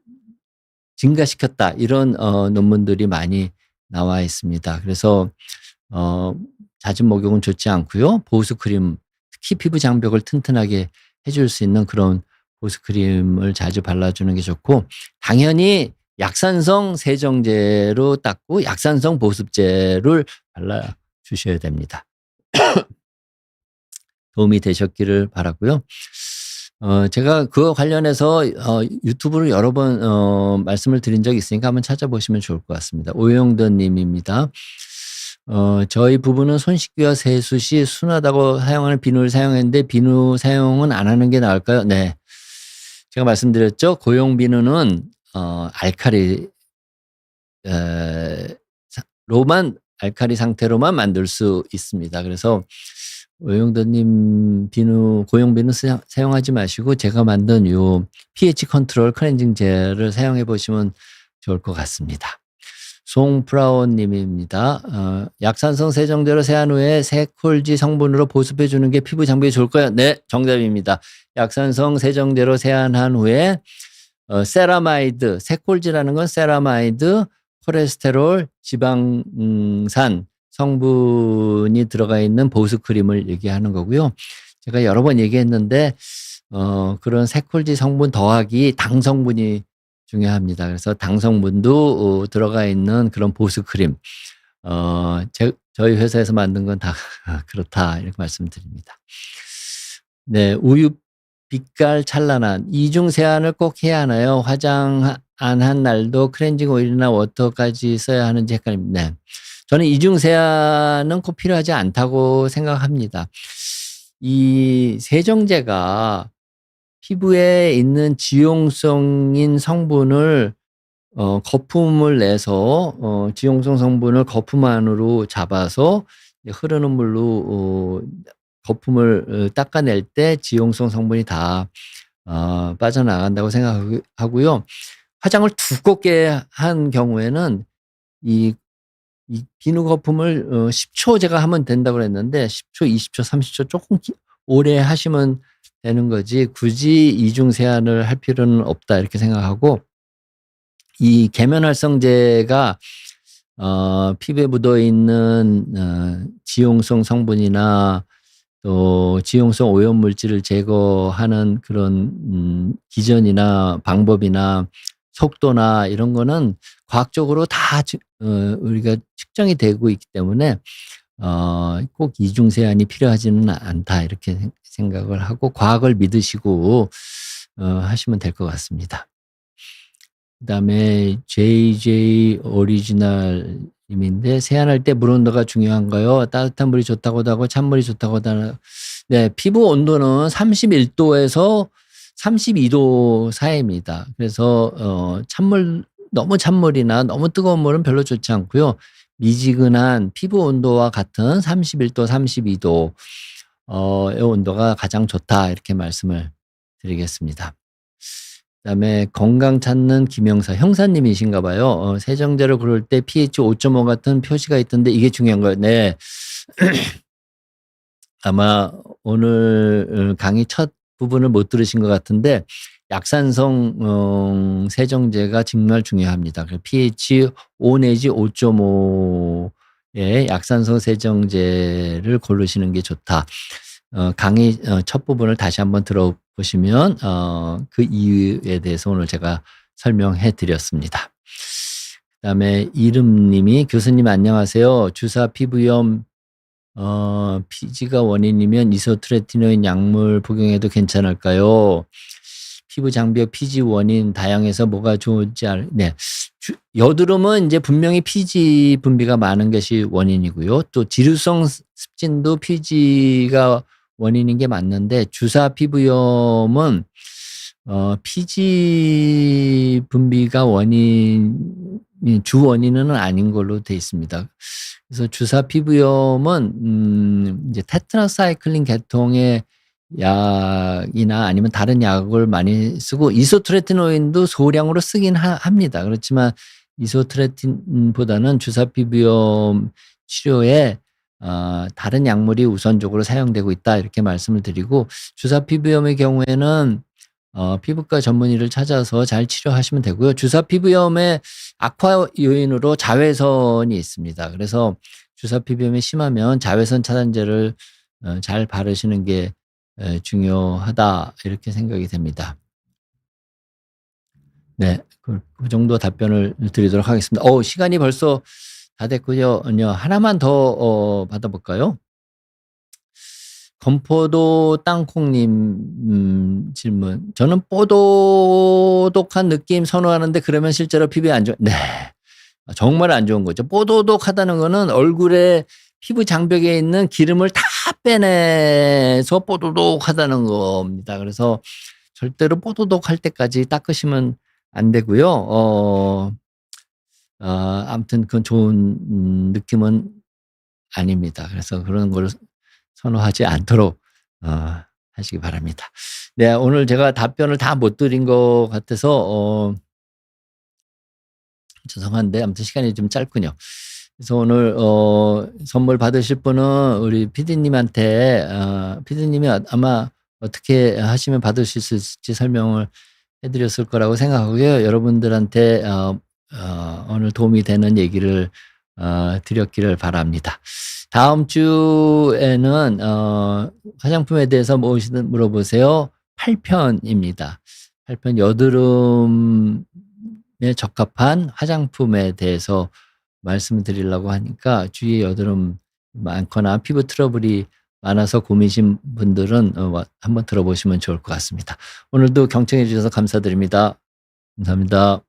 증가시켰다. 이런 논문들이 많이 나와 있습니다. 그래서 잦은 목욕은 좋지 않고요. 보습크림, 특히 피부 장벽을 튼튼하게 해줄 수 있는 그런 보습크림을 자주 발라주는 게 좋고 당연히 약산성 세정제로 닦고 약산성 보습제를 발라주셔야 됩니다. 도움이 되셨기를 바라고요. 제가 그거 관련해서 유튜브를 여러 번 말씀을 드린 적이 있으니까 한번 찾아보시면 좋을 것 같습니다. 오영돈 님입니다. 저희 부부는 손씻기와 세수 시 순하다고 사용하는 비누를 사용했는데 비누 사용은 안 하는 게 나을까요? 네. 제가 말씀드렸죠. 고용 비누는 알카리 상태로만 만들 수 있습니다. 그래서 오영도님 고용 비누 사용하지 마시고 제가 만든 요 pH 컨트롤 클렌징 젤을 사용해 보시면 좋을 것 같습니다. 송프라워 님입니다. 약산성 세정제로 세안 후에 세콜지 성분으로 보습해 주는 게 피부 장벽에 좋을까요? 네, 정답입니다. 약산성 세정제로 세안한 후에 세라마이드, 세콜지라는 건 세라마이드, 콜레스테롤, 지방산 성분이 들어가 있는 보습크림을 얘기하는 거고요. 제가 여러 번 얘기했는데 그런 세콜지 성분 더하기 당 성분이 중요합니다. 그래서 당 성분도 들어가 있는 그런 보습크림 저희 회사에서 만든 건 다 그렇다 이렇게 말씀드립니다. 네, 우유 빛깔 찬란한 이중 세안을 꼭 해야 하나요? 화장 안 한 날도 클렌징 오일이나 워터까지 써야 하는지 헷갈립니다. 네. 저는 이중 세안은 꼭 필요하지 않다고 생각합니다. 이 세정제가 피부에 있는 지용성인 성분을 거품을 내서 지용성 성분을 거품 안으로 잡아서 흐르는 물로 거품을 닦아낼 때 지용성 성분이 다 빠져나간다고 생각하고요. 화장을 두껍게 한 경우에는 이 비누 거품을 10초 제가 하면 된다고 그랬는데 10초, 20초, 30초 조금 오래 하시면 되는 거지 굳이 이중 세안을 할 필요는 없다 이렇게 생각하고 이 계면활성제가 피부에 묻어 있는 지용성 성분이나 또 지용성 오염물질을 제거하는 그런 기전이나 방법이나 속도나 이런 거는 과학적으로 다 우리가 측정이 되고 있기 때문에 꼭 이중 세안이 필요하지는 않다 이렇게 생각을 하고 과학을 믿으시고 하시면 될 것 같습니다. 그다음에 JJ 오리지널님인데 세안할 때 물 온도가 중요한가요? 따뜻한 물이 좋다고도 하고 찬물이 좋다고도 하나. 네, 피부 온도는 31도에서 32도 사이입니다. 그래서 찬물 너무 찬물이나 너무 뜨거운 물은 별로 좋지 않고요. 미지근한 피부 온도와 같은 31도, 32도 의 온도가 가장 좋다 이렇게 말씀을 드리겠습니다. 그다음에 건강 찾는 김영사 형사님이신가 봐요. 세정제를 고를 때 pH 5.5 같은 표시가 있던데 이게 중요한 거예요. 네. 아마 오늘 강의 첫 부분을 못 들으신 것 같은데 약산성 세정제가 정말 중요합니다. 그 pH 5 내지 5.5의 약산성 세정제를 고르시는 게 좋다. 강의 첫 부분을 다시 한번 들어보시면 그 이유에 대해서 오늘 제가 설명해 드렸습니다. 그다음에 이름님이 교수님 안녕하세요. 주사 피부염 피지가 원인이면 이소트레티노인 약물 복용해도 괜찮을까요? 피부 장벽 피지 원인 다양해서 뭐가 좋은지 네. 여드름은 이제 분명히 피지 분비가 많은 것이 원인이고요. 또 지루성 습진도 피지가 원인인 게 맞는데 주사 피부염은 피지 분비가 주 원인은 아닌 걸로 돼 있습니다. 그래서 주사 피부염은 이제 테트라사이클린 계통의 약이나 아니면 다른 약을 많이 쓰고 이소트레티노인도 소량으로 쓰긴 합니다. 그렇지만 이소트레틴보다는 주사 피부염 치료에 다른 약물이 우선적으로 사용되고 있다 이렇게 말씀을 드리고 주사 피부염의 경우에는 피부과 전문의를 찾아서 잘 치료하시면 되고요. 주사 피부염의 악화 요인으로 자외선이 있습니다. 그래서 주사 피부염이 심하면 자외선 차단제를 잘 바르시는 게 중요하다 이렇게 생각이 됩니다. 네, 그 정도 답변을 드리도록 하겠습니다. 시간이 벌써 다 됐고요. 하나만 더 받아볼까요? 건포도 땅콩님 질문. 저는 뽀독한 느낌 선호하는데 그러면 실제로 피부에 안 좋은 네. 정말 안 좋은 거죠. 뽀독하다는 거는 얼굴에 피부 장벽에 있는 기름을 다 빼내서 뽀독하다는 겁니다. 그래서 절대로 뽀독할 때까지 닦으시면 안 되고요. 아무튼 그건 좋은 느낌은 아닙니다. 그래서 그런 걸 선호하지 않도록 하시기 바랍니다. 네, 오늘 제가 답변을 다 못 드린 것 같아서 죄송한데 아무튼 시간이 좀 짧군요. 그래서 오늘 선물 받으실 분은 우리 PD님한테 PD님이 아마 어떻게 하시면 받으실 수 있을지 설명을 해드렸을 거라고 생각하고요. 여러분들한테 오늘 도움이 되는 얘기를 드렸기를 바랍니다. 다음 주에는 화장품에 대해서 무엇이든 물어보세요. 8편입니다. 8편 여드름에 적합한 화장품에 대해서 말씀을 드리려고 하니까 주위에 여드름 많거나 피부 트러블이 많아서 고민이신 분들은 한번 들어보시면 좋을 것 같습니다. 오늘도 경청해 주셔서 감사드립니다. 감사합니다.